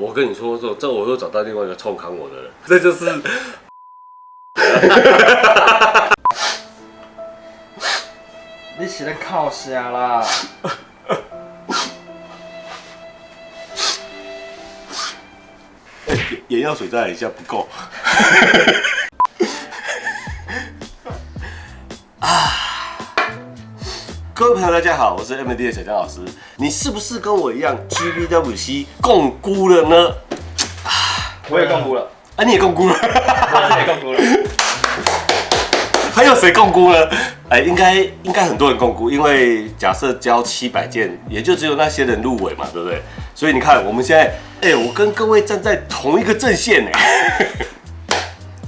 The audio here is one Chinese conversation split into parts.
我跟你说，这我又找到另外一个冲扛我的人，这就是。你是咧靠啥啦？眼药水再来一下不够。各位朋友，大家好，我是 MD 的小江老师。你是不是跟我一样 GBWC 共估了呢？我也共估了。啊，你也共估了？我也共估了。还有谁共估呢？应该很多人共估，因为假设交700件，也就只有那些人入围嘛，对不对？所以你看，我们现在，我跟各位站在同一个阵线哎。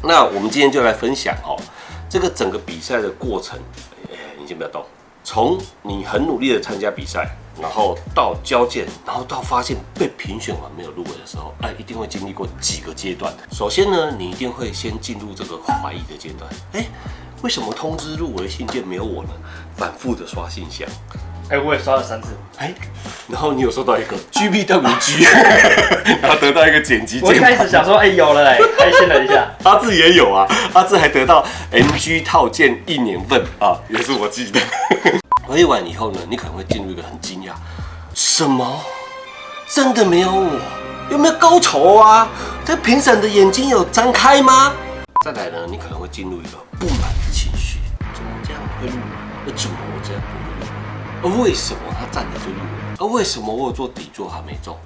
那我们今天就来分享这个整个比赛的过程。你先不要动。从你很努力的参加比赛，然后到交件，然后到发现被评选完没有入围的时候，一定会经历过几个阶段。首先呢，你一定会先进入这个怀疑的阶段。为什么通知入围信件没有我呢？反复的刷信箱。我也刷了3次。然后你有收到一个 GBWG， 然后得到一个剪辑键盘。我一开始想说，有了开心了一下。阿志也有啊，阿志还得到 NG 套件1年份啊，也是我记得。回忆完以后呢，你可能会进入一个很惊讶，什么？真的没有我？有没有高潮啊？这评审的眼睛有张开吗？再来呢，你可能会进入一个不满的情绪，怎么这样会入围？怎么我这样不会入围？为什么他站着就入围？为什么我有做底座他没中？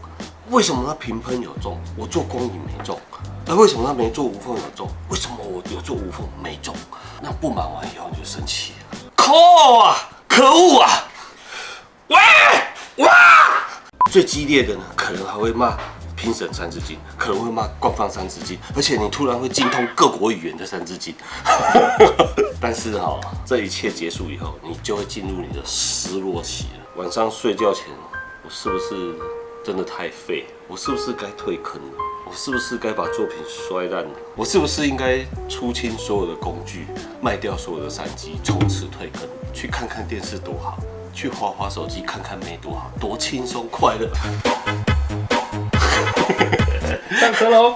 为什么他平喷有中，我做光影没中？为什么他没做无缝有中？为什么我有做无缝没中？那不满完以后你就生气了，扣啊！可恶啊！哇！最激烈的呢，可能还会骂评审3字经，可能会骂官方3字经，而且你突然会精通各国语言的3字经。但是这一切结束以后，你就会进入你的失落期了。晚上睡觉前，我是不是真的太废？我是不是该退坑了？我是不是该把作品摔烂了？我是不是应该出清所有的工具，卖掉所有的3机，从此退坑？去看看电视多好，去滑滑手机看看妹多好，多轻松快乐。上车喽！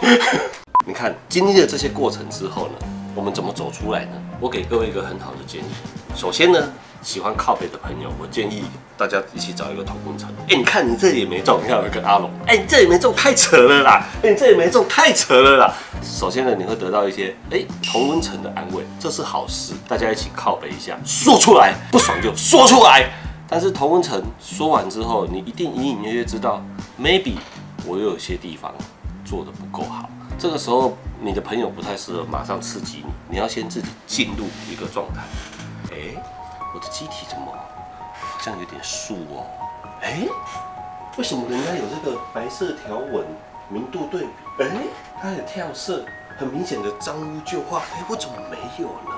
你看，经历了这些过程之后呢，我们怎么走出来呢？我给各位一个很好的建议。首先呢，喜欢靠北的朋友，我建议大家一起找一个同温层。你看你这里也没中，你看有一个阿龙，你这里没中，太扯了啦！你这里没中，太扯了啦！首先呢，你会得到一些同温层的安慰，这是好事，大家一起靠北一下，说出来，不爽就说出来。但是同温层说完之后，你一定隐隐约约知道 ，maybe 我又有些地方做得不够好。这个时候，你的朋友不太适合马上刺激你，你要先自己进入一个状态。我的机体怎么好像有点竖哦？为什么人家有这个白色条纹、明度对比？它有跳色，很明显的脏污旧化。我怎么没有呢？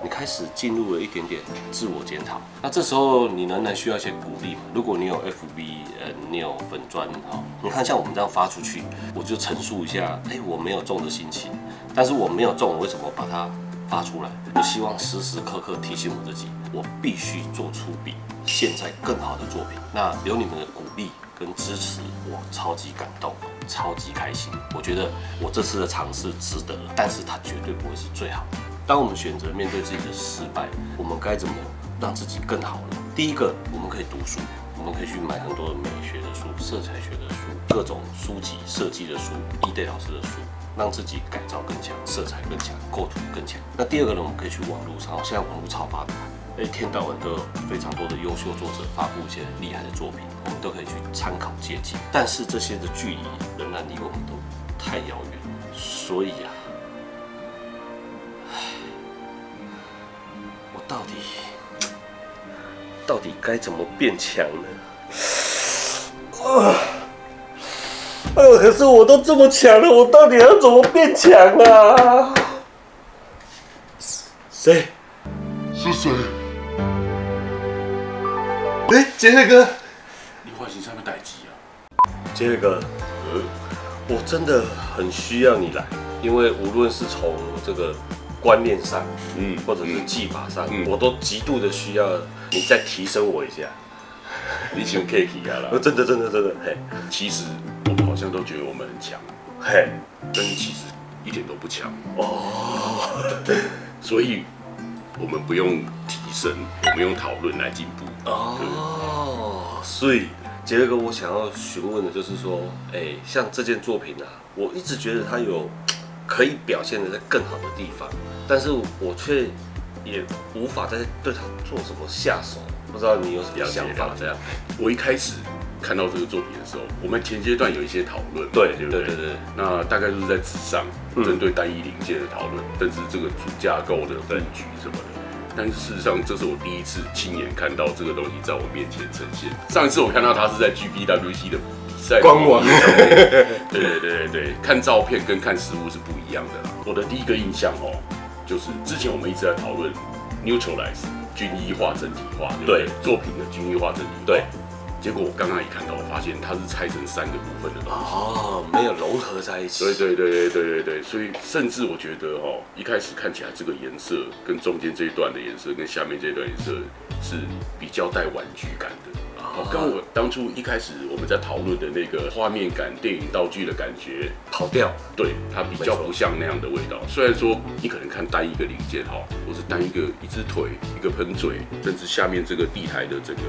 你开始进入了一点点自我检讨。那这时候你仍然需要一些鼓励嘛？如果你有 FB，你有粉专，你看像我们这样发出去，我就陈述一下，我没有中的心情。但是我没有中，我为什么把它发出来？我希望时时刻刻提醒我自己，我必须做出比现在更好的作品。那有你们的鼓励跟支持，我超级感动，超级开心。我觉得我这次的尝试值得，但是它绝对不会是最好的。当我们选择面对自己的失败，我们该怎么让自己更好呢？第一个，我们可以读书，我们可以去买很多的美学的书、色彩学的书、各种书籍、设计的书、E-Day 老师的书，让自己改造更强、色彩更强、构图更强。那第二个呢，我们可以去网络上，现在网络超发达，一天到晚都有非常多的优秀作者发布一些厉害的作品，我们都可以去参考借鉴。但是这些的距离仍然离我们都太遥远了，所以我到底该怎么变强呢？可是我都这么强了，我到底要怎么变强啊？谁？是谁？杰瑞哥，你唤醒上面待机啊！杰瑞哥，我真的很需要你来，因为无论是从这个观念上，或者是技法上，我都极度的需要你再提升我一下。你喜欢 K K 啊啦？真的，其实我们好像像都觉得我们很强，嘿，但是其实一点都不强。哦，所以我们不用提升，我们用讨论来进步。哦，所以杰哥，我想要询问的就是说，像这件作品啊，我一直觉得它有可以表现的在更好的地方，但是我却也无法再对它做什么下手。不知道你有什么想法？这样，我一开始看到这个作品的时候，我们前阶段有一些讨论，对不对？那大概就是在纸上针对单一零件的讨论，甚至这个主架构的布局什么的。但是事实上，这是我第一次亲眼看到这个东西在我面前呈现。上一次我看到它是在 GPWC 的比赛官网上面，对，看照片跟看实物是不一样的啦。我的第一个印象就是之前我们一直在讨论 neutralize 均一化、整体化，对，作品的均一化、整体化。对。结果我刚刚一看到，我发现它是拆成3个部分的东西，没有融合在一起。对，所以甚至我觉得一开始看起来这个颜色跟中间这一段的颜色跟下面这一段颜色是比较带玩具感的。跟我当初一开始我们在讨论的那个画面感、电影道具的感觉跑调，对，它比较不像那样的味道。虽然说你可能看单一个零件或是单一只腿、一个喷嘴，甚至下面这个地台的整个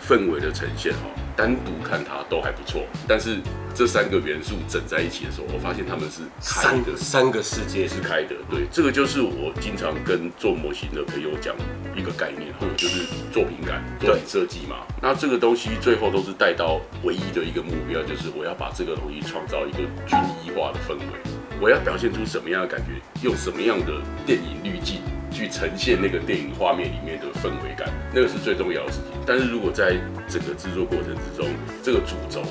氛围的呈现单独看它都还不错。但是这3个元素整在一起的时候，我发现它们是开的，三个世界是开的。对，这个就是我经常跟做模型的朋友讲一个概念就是作品感、作品设计嘛。那这个东西最后都是带到唯一的一个目标，就是我要把这个东西创造一个均一化的氛围。我要表现出什么样的感觉，用什么样的电影滤镜去呈现那个电影画面里面的氛围感，那个是最重要的事情。但是如果在整个制作过程之中，这个主轴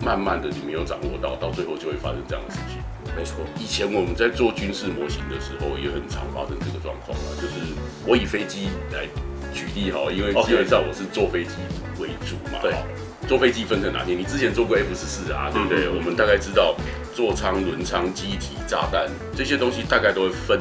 慢慢的你没有掌握到最后就会发生这样的事情。没错，以前我们在做军事模型的时候，也很常发生这个状况就是我以飞机来举例因为基本上我是坐飞机为主嘛。对。坐飞机分成哪些？你之前做过 F14啊，对不对？我们大概知道座舱、轮舱、机体、炸弹这些东西，大概都会分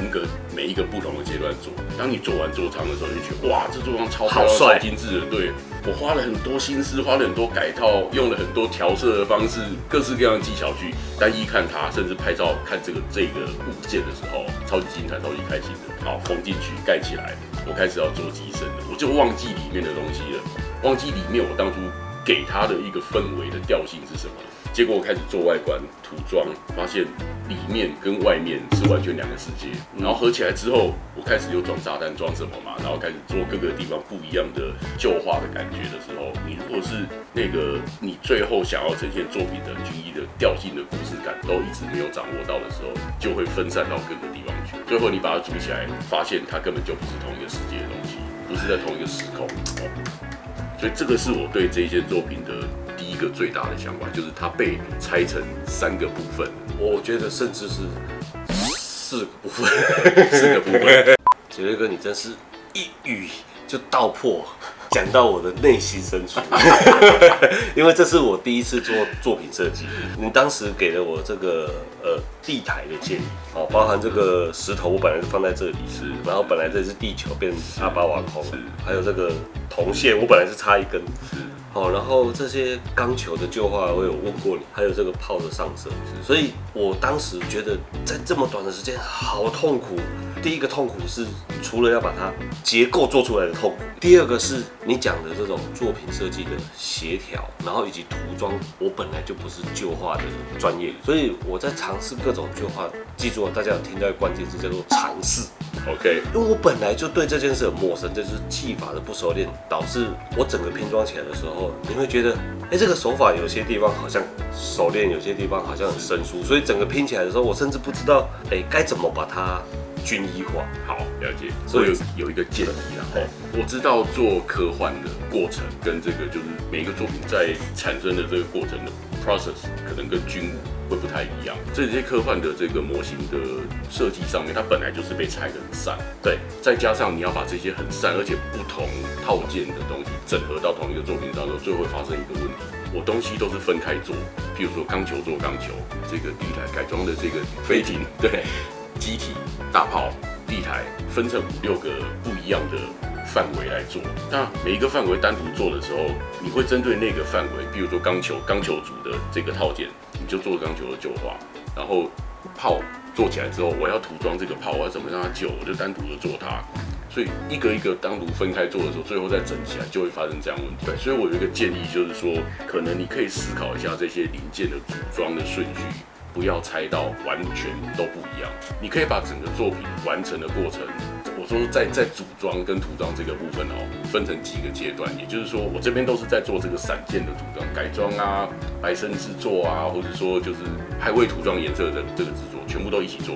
每一个不同的阶段做。当你做完座舱的时候，你就觉得哇，这座舱超漂亮、超精致的。对，我花了很多心思，花了很多改套，用了很多调色的方式，各式各样的技巧去单一看它，甚至拍照看这个物件的时候，超级精彩、超级开心的。好，封进去盖起来，我开始要做机身了，我就忘记里面的东西了，忘记里面我当初给它的一个氛围的调性是什么？结果我开始做外观涂装，发现里面跟外面是完全2个世界。然后合起来之后，我开始又装炸弹，装什么嘛？然后开始做各个地方不一样的旧化的感觉的时候，你如果是你最后想要呈现作品的均一的调性的故事感都一直没有掌握到的时候，就会分散到各个地方去。最后你把它组起来，发现它根本就不是同一个世界的东西，不是在同一个时空。所以这个是我对这一件作品的第一个最大的想法，就是它被拆成3个部分。我觉得甚至是4个部分，4个部分。杰瑞哥，你真是一语就道破，讲到我的内心深处。因为这是我第一次做作品设计，你当时给了我这个地台的建议，包含这个石头我本来是放在这里，然后本来这是地球变阿巴瓦空，还有这个铜线我本来是插1根，然后这些钢球的旧化我有问过你，还有这个炮的上色，所以我当时觉得在这么短的时间好痛苦。第一个痛苦是除了要把它结构做出来的痛苦，第二个是你讲的这种作品设计的协调，然后以及涂装，我本来就不是旧化的专业，所以我在尝试各种旧化。记住大家有听到的关键字叫做尝试。OK， 因为我本来就对这件事很陌生，就是技法的不熟练，导致我整个拼装起来的时候，你会觉得，这个手法有些地方好像熟练，有些地方好像很生疏，所以整个拼起来的时候，我甚至不知道，该怎么把它均一化。好，了解。所以有一个建议啦，我知道做科幻的过程跟这个就是每一个作品在产生的这个过程的 process 可能跟军武会不太一样。这些科幻的这个模型的设计上面，它本来就是被拆得很散，对，再加上你要把这些很散而且不同套件的东西整合到同一个作品当中，最后会发生一个问题。我东西都是分开做，譬如说钢球做钢球，这个地台改装的这个飞艇，对，机体、大炮、地台分成5、6个不一样的范围来做。那每一个范围单独做的时候，你会针对那个范围，比如说钢球组的这个套件，你就做钢球的旧化，然后炮做起来之后，我要涂装这个炮，我要怎么让它旧，我就单独的做它。所以一个一个单独分开做的时候，最后再整起来就会发生这样的问题。所以我有一个建议，就是说，可能你可以思考一下这些零件的组装的顺序，不要拆到完全都不一样。你可以把整个作品完成的过程，我说在组装跟涂装这个部分分成几个阶段。也就是说，我这边都是在做这个散件的涂装、改装啊、白身制作啊，或者说就是还未涂装颜色的这个制作，全部都一起做。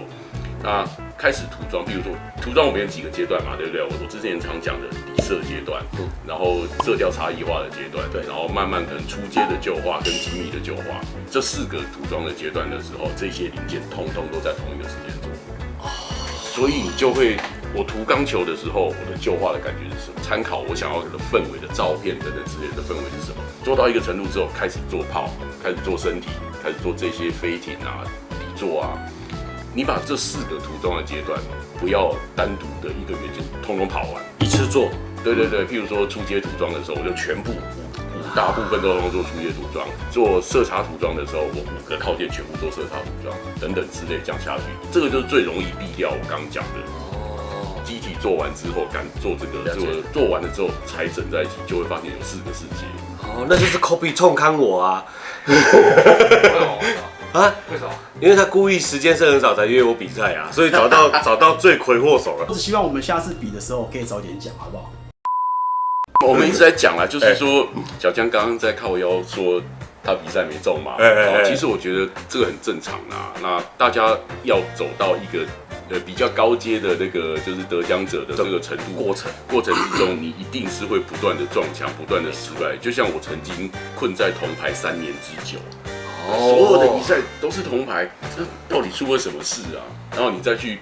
那开始涂装，比如说涂装我们有几个阶段嘛，对不对？我之前常讲的底色阶段，然后色调差异化的阶段，对，然后慢慢可能初阶的旧化跟精密的旧化，这4个涂装的阶段的时候，这些零件通通都在同一个时间做。所以你就会，我涂钢球的时候，我的旧化的感觉是什么？参考我想要的氛围的照片等等之类的氛围是什么？做到一个程度之后，开始做炮，开始做身体，开始做这些飞艇啊、底座啊。你把这4个涂装的阶段，不要单独的一个元件通通跑完，一次做。对，譬如说初阶涂装的时候，我就全部大部分都做初阶涂装；做色差涂装的时候，我5个套件全部做色差涂装，等等之类这样下去，这个就是最容易避掉我刚刚讲的。机体做完之后，敢做这个，做完了之后才整在一起，就会发现有4个世界。那就是 Kobe 冲康我啊。啊？为什么？因为他故意时间是很早才约我比赛啊，所以找到罪魁祸首了。我只希望我们下次比的时候可以早点讲，好不好？我们一直在讲啦，就是说小江刚刚在靠腰说他比赛没中嘛，其实我觉得这个很正常啦。那大家要走到一个比较高阶的那个就是得奖者的这个程度过程之中，你一定是会不断的撞墙，不断的失败。就像我曾经困在铜牌3年之久。所有的比赛都是铜牌，这到底出了什么事啊？然后你再去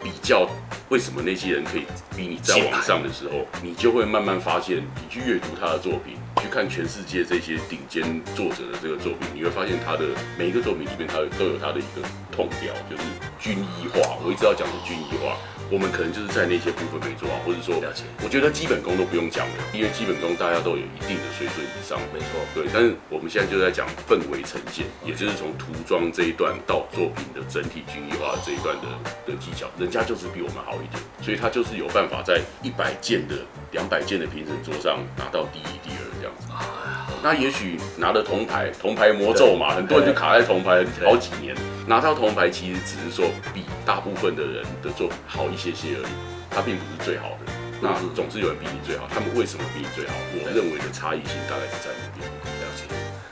比较，为什么那些人可以比你再往上的时候，你就会慢慢发现，你去阅读他的作品，去看全世界这些顶尖作者的这个作品，你会发现他的每一个作品里面，他都有他的一个痛调，就是均一化。我一直要讲的均一化。我们可能就是在那些部分没做好，或者说，我觉得基本功都不用讲了，因为基本功大家都有一定的水准以上，没错，对。但是我们现在就在讲氛围呈现，也就是从涂装这一段到作品的整体均一化这一段的技巧，人家就是比我们好一点，所以他就是有办法在100件的、200件的评审桌上拿到第1、第2这样子。那也许拿了铜牌魔咒嘛，很多人就卡在铜牌好几年。拿到铜牌其实只是说比大部分的人的作品好一些而已，它并不是最好的。那总是有人比你最好，他们为什么比你最好？我认为的差异性大概是在那边。了解。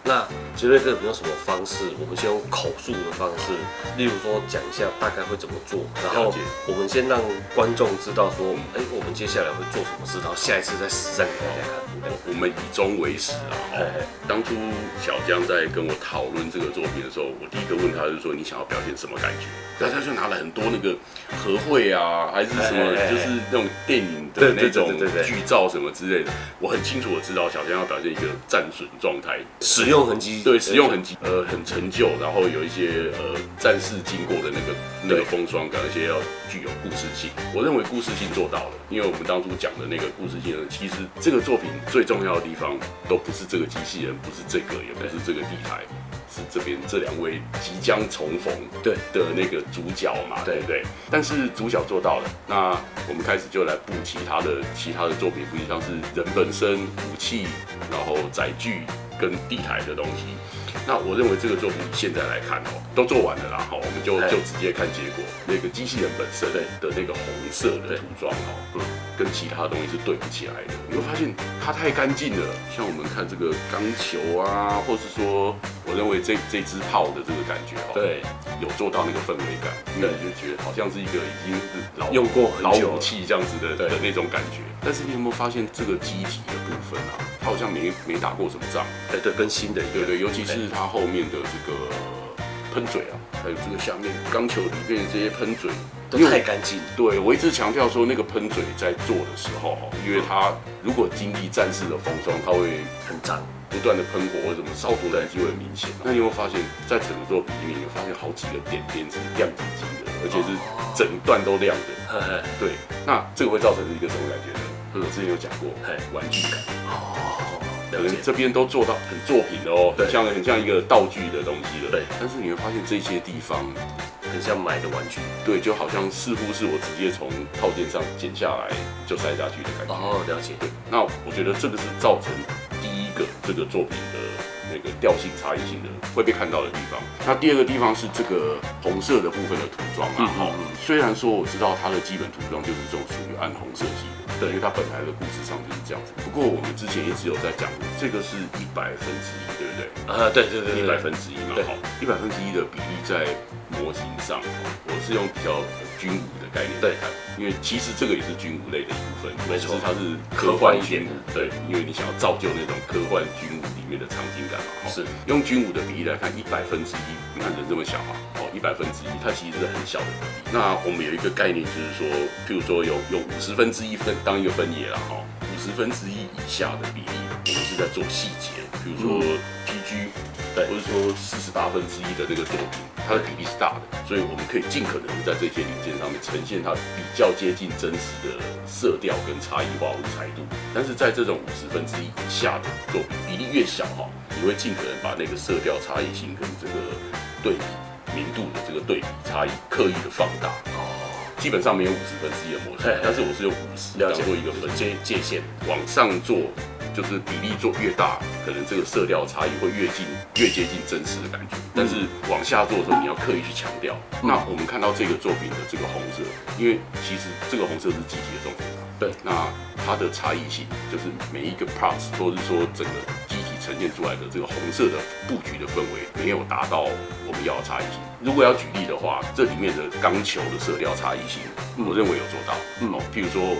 那杰瑞哥有没有什么方式？我们先用口述的方式，例如说讲一下大概会怎么做，然后我们先让观众知道说，我们接下来会做什么事，然后下一次再实战给大家看。我们以终为始啊！当初小江在跟我讨论这个作品的时候，我第一个问他就是说，你想要表现什么感觉？然后他就拿了很多那个和会啊，还是什么，就是那种电影的那种剧照什么之类的。我很清楚的知道小江要表现一个战损状态，使用痕迹，对，使用痕迹，很陈旧，然后有一些战士经过的那个风霜感，而且要具有故事性。我认为故事性做到了，因为我们当初讲的那个故事性呢，其实这个作品最重要的地方都不是这个机器人，不是这个，也不是这个地台，是这边这2位即将重逢的那个主角嘛，对不对？但是主角做到了，那我们开始就来布其他的作品，不像是人本身、武器，然后载具跟地台的东西。那我认为这个作品现在来看都做完了啦，我们就直接看结果。那个机器人本身的那个红色的涂装跟其他东西是对不起来的。你会发现它太干净了，像我们看这个钢球啊，或是说，我认为这支炮的这个感觉对，有做到那个氛围感，因为你就觉得好像是一个已经是用过很久老武器这样子的那种感觉。但是你有没有发现这个机体的部分啊，它好像没打过什么仗？对，跟新的一样。对，尤其是它后面的这个喷嘴啊，还有这个下面钢球里面的这些喷嘴都太干净。对，我一直强调说那个喷嘴在做的时候，因为它如果经历战士的风霜，它会很脏，不断的喷火或者什么烧灼的机会很明显。那你有没有发现，在整个作品里面，你发现好几个点是亮晶晶的，而且是整段都亮的。对，那这个会造成一个什么感觉呢？我之前有讲过，玩具感。可了解能这边都做到很作品了哦，对很像一个道具的东西了。对，但是你会发现这些地方，很像买的玩具。对，就好像似乎是我直接从套件上剪下来就塞下去的感觉。哦，了解。对，那我觉得这个是造成第一个这个作品的那个调性差异性的会被看到的地方。那第二个地方是这个红色的部分的涂装啊，虽然说我知道它的基本涂装就是这种属于暗红色系的，对，因为它本来的故事上就是这样子。不过我们之前一直有在讲，这个是100%，对不对？对100%嘛，好，100%的比例在模型上，我是用比较军武的概念来看，因为其实这个也是军武类的一部分，没错，它是科幻军武，对，因为你想要造就那种科幻军武里面的场景感嘛，是用军武的比例来看，100%，你看人这么小嘛，100%，它其实是很小的比例。那我们有一个概念就是说，譬如说用1/50当一个分野啦，1/50以下的比例，我们是在做细节，比如说 PG， 对，或者说48%的那个作品，它的比例是大的，所以我们可以尽可能在这些零件上面呈现它比较接近真实的色调跟差异化或彩度。但是在这种1/50以下的作品，比例越小你会尽可能把那个色调差异性跟这个对比明度的这个对比差异刻意的放大。基本上没有1/50的模型，但是我是用50当做一个分界限，往上做就是比例做越大，可能这个色调差异会越接近真实的感觉。但是往下做的时候，你要刻意去强调。那我们看到这个作品的这个红色，因为其实这个红色是机体的重点嘛，对，那它的差异性就是每一个 parts 或者是说整个机体呈现出来的这个红色的布局的氛围，没有达到我们要的差异性。如果要举例的话，这里面的钢球的色调差异性，我认为有做到。譬如说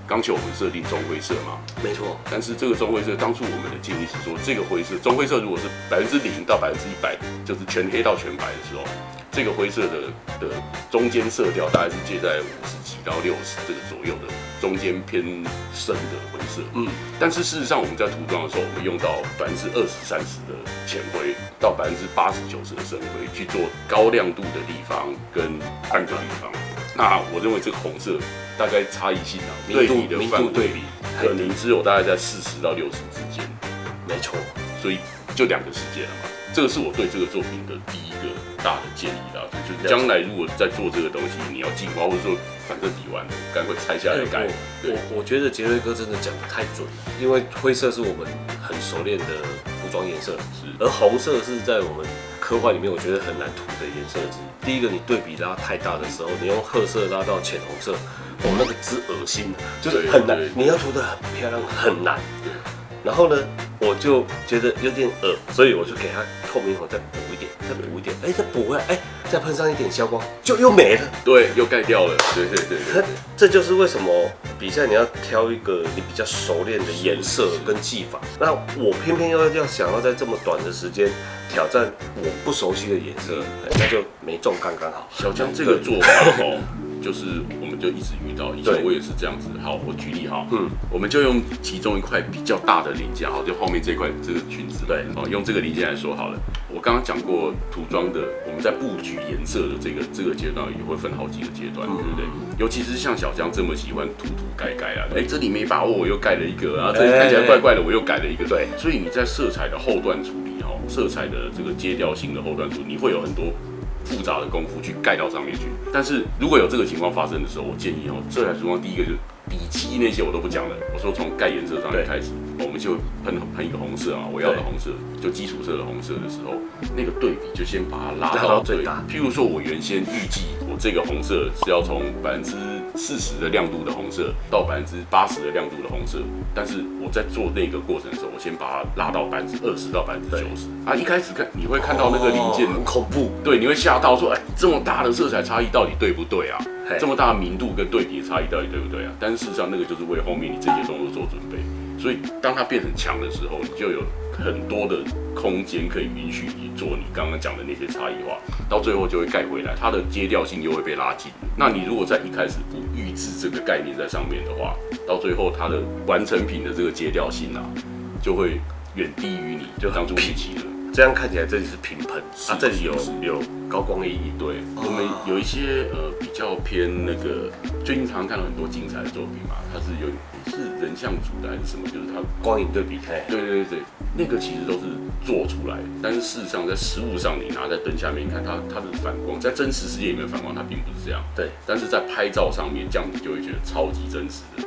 钢球我们设定棕灰色嘛，没错。但是这个棕灰色，当初我们的建议是说，这个灰色棕灰色如果是0%到100%，就是全黑到全白的时候，这个灰色的中间色调大概是介在50几到60这个左右的中间偏深的灰色。但是事实上我们在涂装的时候，我们用到20%-30%的浅灰到80%-90%的深灰去做高亮度的地方跟暗的地方。那我认为这个红色大概差异性对比的范围可能只有大概在40到60之间。没错，所以就2个世界了嘛。这个是我对这个作品的第一个大的建议啦，就是将来如果在做这个东西，你要进化，或者说反正底完了，赶快拆下来改。我觉得杰瑞哥真的讲的太准了，因为灰色是我们很熟练的服装颜色，而红色是在我们科幻里面我觉得很难涂的颜色之一。第一个，你对比拉太大的时候，你用褐色拉到浅红色，那个之恶心，就是很难，你要涂得很漂亮很难。然后呢，我就觉得有点恶，所以我就给它透明红再补一点，再补一点，再补回来，再喷上一点消光，就又没了。对，又盖掉了。对。这就是为什么比赛你要挑一个你比较熟练的颜色跟技法。那我偏偏要想要在这么短的时间挑战我不熟悉的颜色，那就没中刚好。小江这个做法就是我们就一直遇到，以前我也是这样子。好，我举例我们就用其中一块比较大的零件，就后面这块这个裙子，用这个零件来说好了。我刚刚讲过涂装的，我们在布局颜色的这个阶段也会分好几个阶段，对不对？尤其是像小江这么喜欢涂改啊，这里没把握我又盖了一个，然后这里看起来怪怪的我又改了一个，对。所以你在色彩的后段处理色彩的这个阶调性的后段处理，你会有很多复杂的功夫去盖到上面去。但是如果有这个情况发生的时候，我建议色彩涂装第一个就是底漆那些我都不讲了，我说从盖颜色上面开始，我们就喷一个红色我要的红色，就基础色的红色的时候，那个对比就先把它拉到最大。譬如说我原先预计我这个红色是要从40%的亮度的红色到80%的亮度的红色，但是我在做那个过程的时候，我先把它拉到20%到90%。一开始你会看到那个零件很恐怖，对，你会吓到说，这么大的色彩差异到底对不对啊？这么大的明度跟对比的差异到底对不对啊？但是事实上那个就是为后面你这些动作做准备。所以当它变成强的时候，你就有很多的空间可以允许你做你刚刚讲的那些差异化，到最后就会盖回来，它的阶调性又会被拉近。那你如果在一开始不预置这个概念在上面的话，到最后它的完成品的这个阶调性就会远低于你就当初预期的。这样看起来这里是平喷，这里有高光阴影。对，我们有一些比较偏那个，最近常常看到很多精彩的作品嘛，它是人像组的还是什么，就是它光影对比，对，那个其实都是做出来的，但是事实上在实物上，你拿在灯下面看它的反光，在真实世界里面反光它并不是这样，对，但是在拍照上面，这样你就会觉得超级真实的。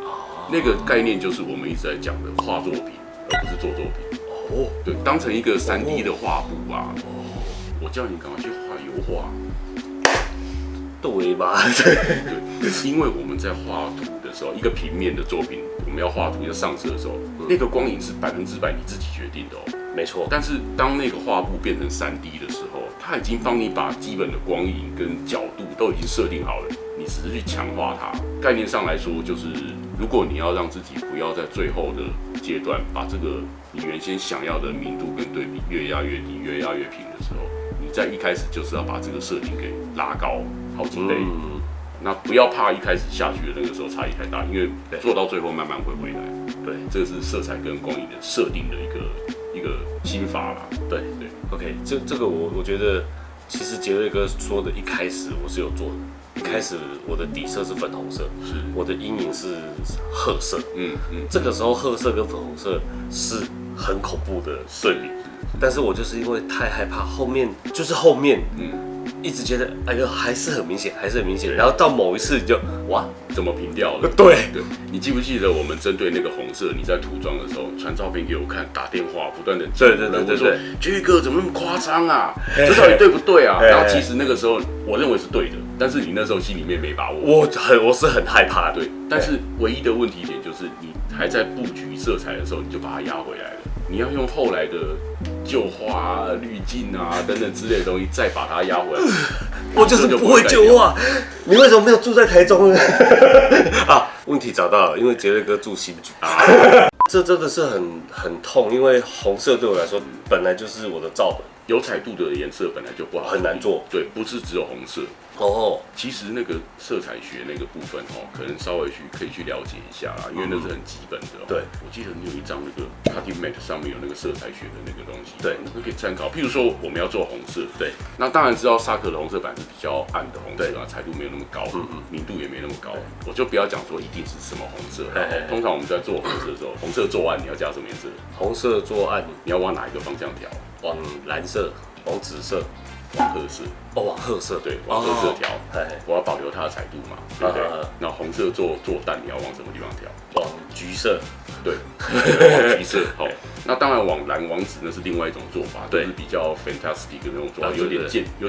那个概念就是我们一直在讲的画作品，而不是做作品。哦，对，当成一个3D 的画布啊。我叫你赶快去画油画。对吧？对，因为我们在画图的时候，一个平面的作品，我们要画图要上色的时候，那个光影是100%你自己决定的哦。没错。但是当那个画布变成3D 的时候，它已经帮你把基本的光影跟角度都已经设定好了，你只是去强化它。概念上来说，就是如果你要让自己不要在最后的阶段把这个你原先想要的明度跟对比越压越低、越压越平的时候，你在一开始就是要把这个设定给拉高好几倍。那不要怕一开始下去的那个时候差异太大，因为做到最后慢慢会回来。对，这个是色彩跟光影的设定的一个心法啦。对 ，OK， 这个我觉得其实杰瑞哥说的，一开始我是有做的。一开始我的底色是粉红色，是我的阴影是褐色。这个时候褐色跟粉红色是很恐怖的对比，但是我就是因为太害怕后面，一直觉得哎呦还是很明显，然后到某一次你就哇怎么平掉了？对，你记不记得我们针对那个红色，你在涂装的时候传照片给我看，打电话不断的对，我说杰哥怎么那么夸张啊？这到底对不对啊？然后其实那个时候我认为是对的，但是你那时候心里面没把握。我是很害怕的，对，但是唯一的问题点就是你还在布局色彩的时候，你就把它压回来了。你要用后来的旧画啊、滤镜啊等等之类的东西，再把它压回来。我就是不会旧画，你为什么没有住在台中呢？啊，问题找到了，因为杰瑞哥住新竹啊，这真的是很痛，因为红色对我来说本来就是我的照本，有彩度的颜色本来就不好，很难做。对，不是只有红色。其实那个色彩学那个部分可能稍微可以去了解一下啦，因为那是很基本的。对，我记得你有一张那个 Cutting Mat 上面有那个色彩学的那个东西，对，那可以参考。譬如说我们要做红色，对，那当然知道沙克的红色版是比较暗的红色啊，彩度没有那么高，明度也没那么高。我就不要讲说一定是什么红色，通常我们在做红色的时候，红色做暗你要加什么颜色？红色做暗，你要往哪一个方向调？往蓝色，往紫色。往褐色往褐色，对，往褐色调。我要保留它的彩度嘛，对不对？那红色做淡，你要往什么地方调？往橘色，对，往橘色。好，那当然往蓝、往紫那是另外一种做法，就是比较 fantastic 的那种做法，有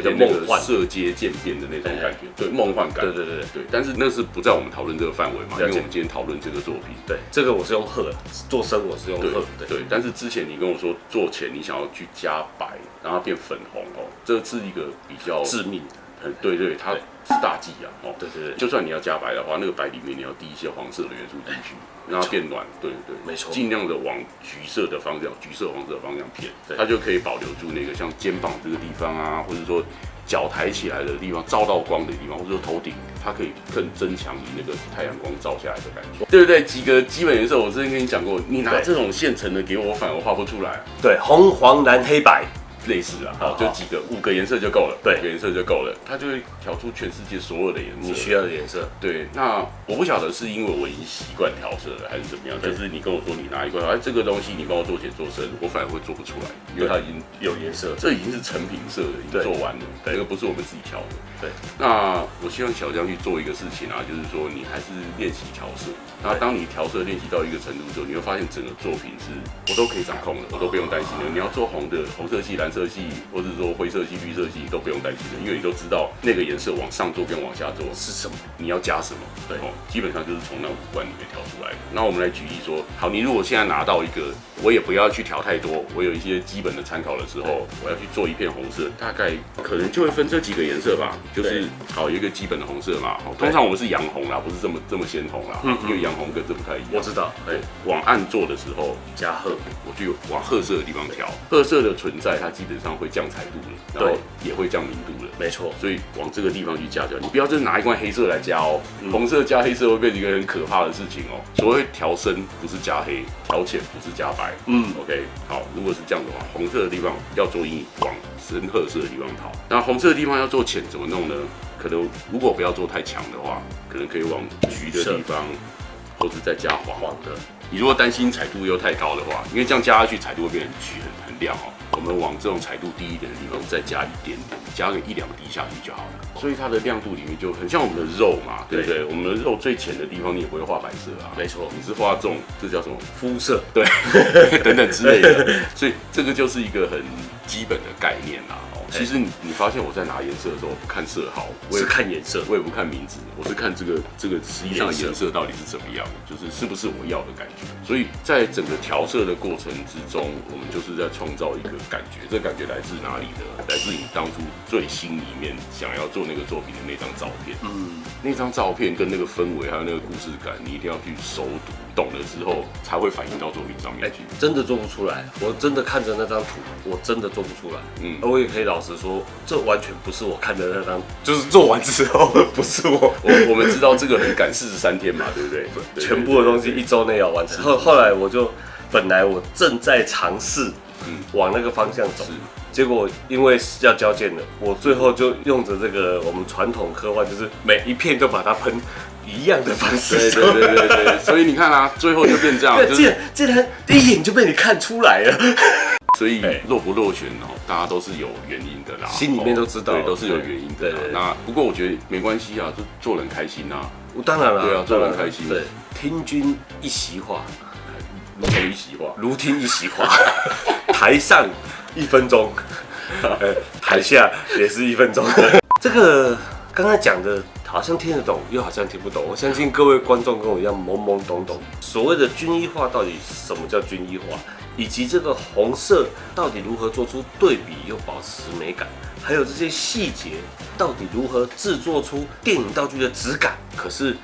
点那个色阶渐变的那种感觉，对，梦幻感。对。但是那是不在我们讨论这个范围嘛，因为我们今天讨论这个作品。对，这个我是用褐，做深我是用褐。对。但是之前你跟我说做前你想要去加白，让它变粉红这是一个比较致命的，对，它是大忌啊，对，就算你要加白的话，那个白里面你要滴一些黄色的元素进去，让它变暖，对，没错，尽量的往橘色的方向、橘色、黄色的方向偏，它就可以保留住那个像肩膀这个地方啊，或者说脚抬起来的地方，照到光的地方，或者说头顶，它可以更增强你那个太阳光照下来的感觉，对不对？几个基本颜色我之前跟你讲过，你拿这种现成的给我，反而画不出来。对，红、黄、蓝、黑、白。类似啊，就5个颜色就够了，对，5个颜色就够了，它就会调出全世界所有的颜色，你需要的颜色。对，那我不晓得是因为我已经习惯调色了，还是怎么样，就是你跟我说你拿一块，这个东西你帮我做浅做深，我反而会做不出来，因为它已经有颜色，这已经是成品色了，已经做完了，那个不是我们自己调的。对，那我希望小江去做一个事情啊，就是说你还是练习调色，那当你调色练习到一个程度之后，你会发现整个作品是我都可以掌控了，我都不用担心了。你要做红色系、蓝色系，或者说灰色系、绿色系都不用担心了，因为你都知道那个颜色往上做跟往下做是什么，你要加什么，对，基本上就是从那5关里面调出来的。那我们来举例说，好，你如果现在拿到一个，我也不要去调太多，我有一些基本的参考的时候，我要去做一片红色，大概可能就会分这几个颜色吧，就是好有一个基本的红色嘛，通常我们是洋红啦，不是这么鲜红啦，因为洋红跟这不太一样。我知道，往暗做的时候加褐，我就往褐色的地方调，褐色的存在它基本上会降彩度了，然后也会降明度了，没错，所以往这个地方去加掉，你不要真的拿一罐黑色来加哦，红色加黑色会变成一个很可怕的事情哦。所谓调深不是加黑，调浅不是加白，OK， 好，如果是这样的话，红色的地方要做阴影，往深褐色的地方跑，那红色的地方要做浅怎么弄呢？可能如果不要做太强的话，可能可以往橘的地方，或者再加黄的，你如果担心彩度又太高的话，因为这样加下去彩度会变成橘很亮哦。我们往这种彩度低一点的地方再加一点点，加个1-2滴下去就好了。所以它的亮度里面就很像我们的肉嘛，对不对？我们的肉最浅的地方你也不会画白色啊，没错，你是画这种这叫什么肤色，对，等等之类的。所以这个就是一个很基本的概念啦。其实你发现我在拿颜色的时候，我不看色号，我是看颜色，我也不看名字，我是看这个实际上的颜色到底是怎么样，就是是不是我要的感觉。所以在整个调色的过程之中，我们就是在创造一个感觉，这感觉来自哪里呢？来自你当初最心里面想要做那个作品的那张照片。那张照片跟那个氛围还有那个故事感，你一定要去熟读，懂了之后才会反映到作品上面去。真的做不出来，我真的看着那张图，我真的做不出来。我也可以老实说，这完全不是我看的那张，就是做完之后不是我。我们知道这个很赶43天嘛，对不对？全部的东西1周内要完成。后来本来我正在尝试往那个方向走。结果因为要交件了，我最后就用着这个我们传统科幻，就是每一片都把它喷一样的方式。对，所以你看啊，最后就变这样。竟然第一眼就被你看出来了。所以落不落选哦，大家都是有原因的啦，心里面都知道，对，都是有原因的。那不过我觉得没关系啊，就做人开心啊。当然了，对啊，做人开心。对，听君一席话，如听一席话，如听一席话。台上1分钟，台下也是1分钟。这个刚才讲的，好像听得懂，又好像听不懂。我相信各位观众跟我一样懵懵懂懂。所谓的均一化，到底什么叫均一化？以及这个红色到底如何做出对比又保持美感？还有这些细节到底如何制作出电影道具的质感？可是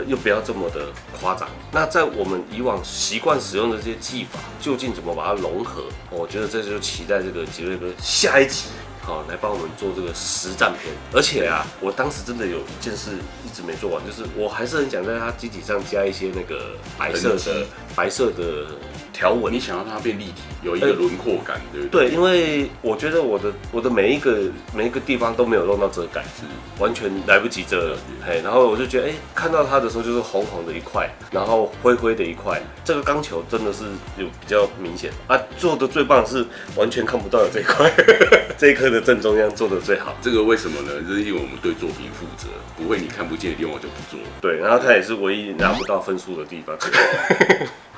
又不要这么的夸张。那在我们以往习惯使用的这些技法，究竟怎么把它融合？我觉得这就期待这个杰瑞哥下一集。好，来帮我们做这个实战片。而且啊，我当时真的有一件事一直没做完，就是我还是很想在它机体上加一些那个白色的条纹。你想要它变立体，有一个轮廓感，对不对？对，因为我觉得我的每一个地方都没有弄到遮盖，是完全来不及遮。然后我就觉得，看到它的时候就是红红的一块，然后灰灰的一块。这个钢球真的是有比较明显啊，做的最棒的是完全看不到的这一块，这一颗的正中央做的最好。这个为什么呢？这是因为我们对作品负责，不会你看不见的地方我就不做。对，然后它也是唯一拿不到分数的地方。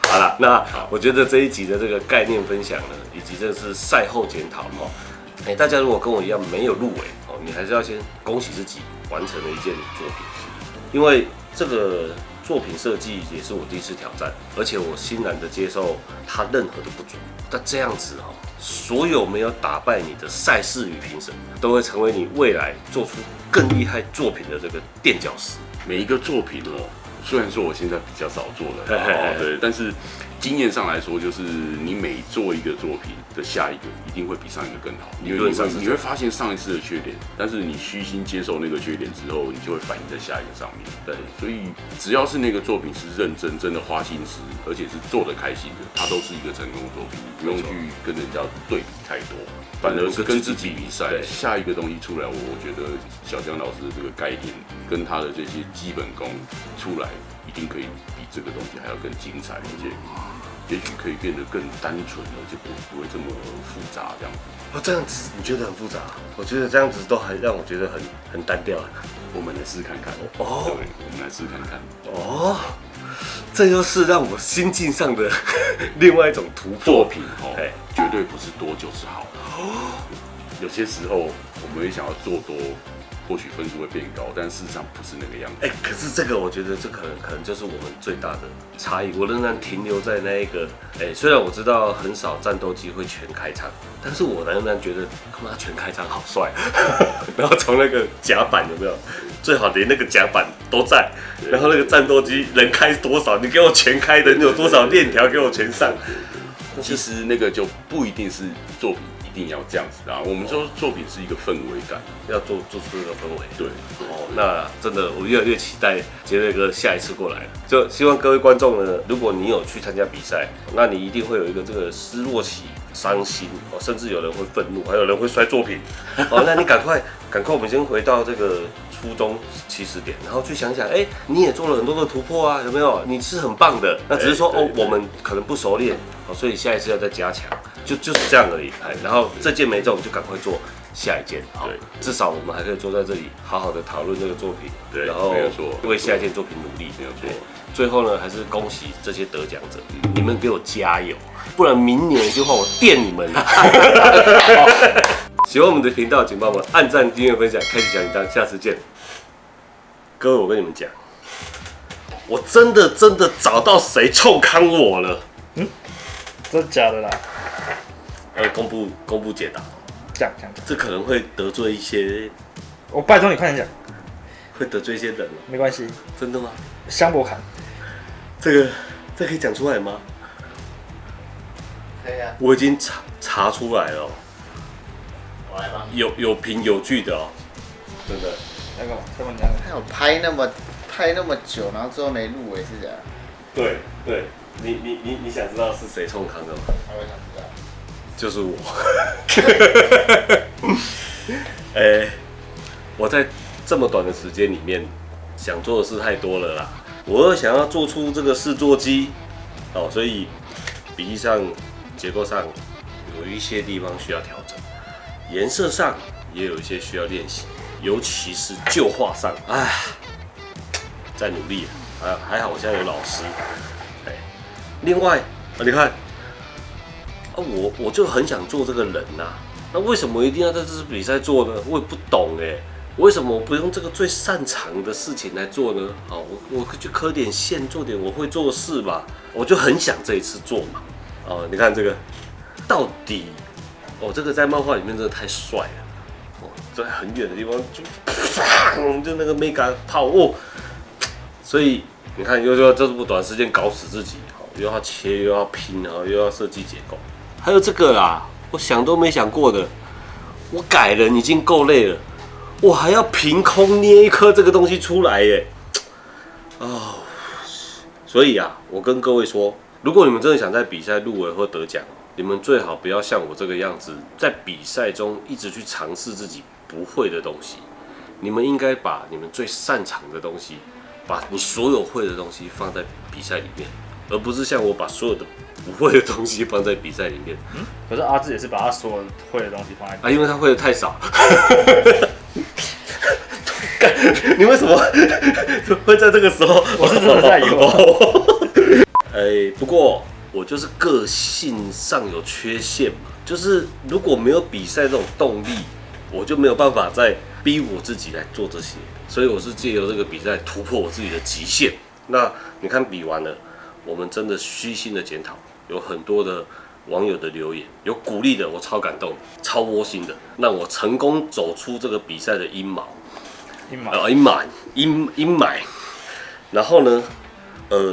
好了，那我觉得这一集的这个概念分享呢，以及这是赛后检讨大家如果跟我一样没有入围你还是要先恭喜自己完成了一件作品，因为这个作品设计也是我第一次挑战，而且我欣然的接受它任何的不足。那这样子所有没有打败你的赛事与评审，都会成为你未来做出更厉害作品的这个垫脚石。每一个作品虽然说我现在比较少做了，对，但是经验上来说，就是你每做一个作品的下一个一定会比上一个更好，因为你会发现上一次的缺点，但是你虚心接受那个缺点之后，你就会反映在下一个上面。对，所以只要是那个作品是认真、真的花心思，而且是做得开心的，它都是一个成功作品，你不用去跟人家对比太多，反而是跟自己比赛。下一个东西出来，我觉得小江老师的这个概念跟他的这些基本功出来，一定可以比这个东西还要更精彩，而且也许可以变得更单纯，而且不会这么复杂这样子。这样子你觉得很复杂？我觉得这样子都还让我觉得很单调。我们来试看看对，我们来试看看这就是让我心境上的另外一种突破。作品绝对不是多就是好。有些时候我们会想要做多，或许分数会变高，但事实上不是那个样子。可是这个我觉得这可能就是我们最大的差异。我仍然停留在那一个，虽然我知道很少战斗机会全开枪，但是我仍然觉得他妈全开枪好帅。然后从那个甲板有没有，最好连那个甲板都在，然后那个战斗机能开多少，你给我全开的，你有多少链条给我全上。其实那个就不一定是作品一定要这样子啊。我们说作品是一个氛围感，要做出一个氛围。对，那真的我越来越期待杰瑞哥下一次过来了。就希望各位观众呢，如果你有去参加比赛，那你一定会有一个这个失落期、伤心甚至有人会愤怒，还有人会摔作品那你赶快赶快我们先回到这个初衷起始点，然后去想想，你也做了很多的突破啊，有没有？你是很棒的，那只是说我们可能不熟练，所以下一次要再加强，就是这样而已。然后这件没中就赶快做下一件，好，至少我们还可以坐在这里好好的讨论这个作品，对，然后没有错，为下一件作品努力，没有错。最后呢，还是恭喜这些得奖者，你们给我加油，不然明年就换我电你们了。喜欢我们的频道，请帮我们按赞、订阅、分享、开启小铃铛，下次见。各位，我跟你们讲，我真的找到谁冲康我了。真假的啦？公布解答。讲，这可能会得罪一些，我拜托你快点讲。会得罪一些人，没关系。真的吗？香博坎。这可以讲出来吗？可以啊，我已经查出来了，我来帮你。有凭有据的哦，真的。那个嘛，再帮你讲。他有拍那么久，然后最后没入围是这样。对，你想知道是谁冲康的吗？我想知道。就是我。我在这么短的时间里面，想做的事太多了啦。我又想要做出这个试作机，所以比例上、结构上有一些地方需要调整，颜色上也有一些需要练习，尤其是旧画上，在努力啊，还好我现在有老师。另外你看，我就很想做这个人呐，那为什么一定要在这次比赛做呢？我也不懂为什么我不用这个最擅长的事情来做呢？我去刻点线，做点我会做的事吧。我就很想这一次做嘛。你看这个，到底这个在漫画里面真的太帅了。在很远的地方就那个 mega 炮所以你看又要这么短时间搞死自己，又要切又要拼，然后又要设计结构，还有这个啦，我想都没想过的，我改人已经够累了。我还要凭空捏一颗这个东西出来耶！所以我跟各位说，如果你们真的想在比赛入围或得奖，你们最好不要像我这个样子，在比赛中一直去尝试自己不会的东西。你们应该把你们最擅长的东西，把你所有会的东西放在比赛里面，而不是像我把所有的不会的东西放在比赛里面。可是阿志也是把他所有会的东西放在因为他会的太少。你为什么会在这个时候？我是真的在疑惑。不过我就是个性上有缺陷嘛，就是如果没有比赛这种动力，我就没有办法再逼我自己来做这些，所以我是借由这个比赛突破我自己的极限。那你看比完了，我们真的虚心的检讨，有很多的网友的留言，有鼓励的，我超感动，超窝心的，让我成功走出这个比赛的阴霾。阴霾。然后呢，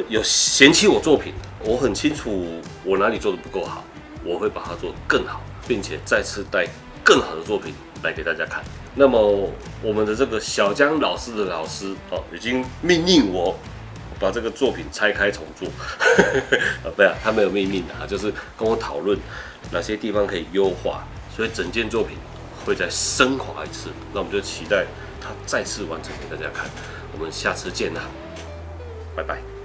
有嫌弃我作品，我很清楚我哪里做的不够好，我会把它做得更好，并且再次带更好的作品来给大家看。那么我们的这个小江老师的老师已经命令我把这个作品拆开重做。不是，他没有命令的，就是跟我讨论哪些地方可以优化，所以整件作品会再升华一次。那我们就期待它再次完成给大家看。我们下次见啦，拜拜。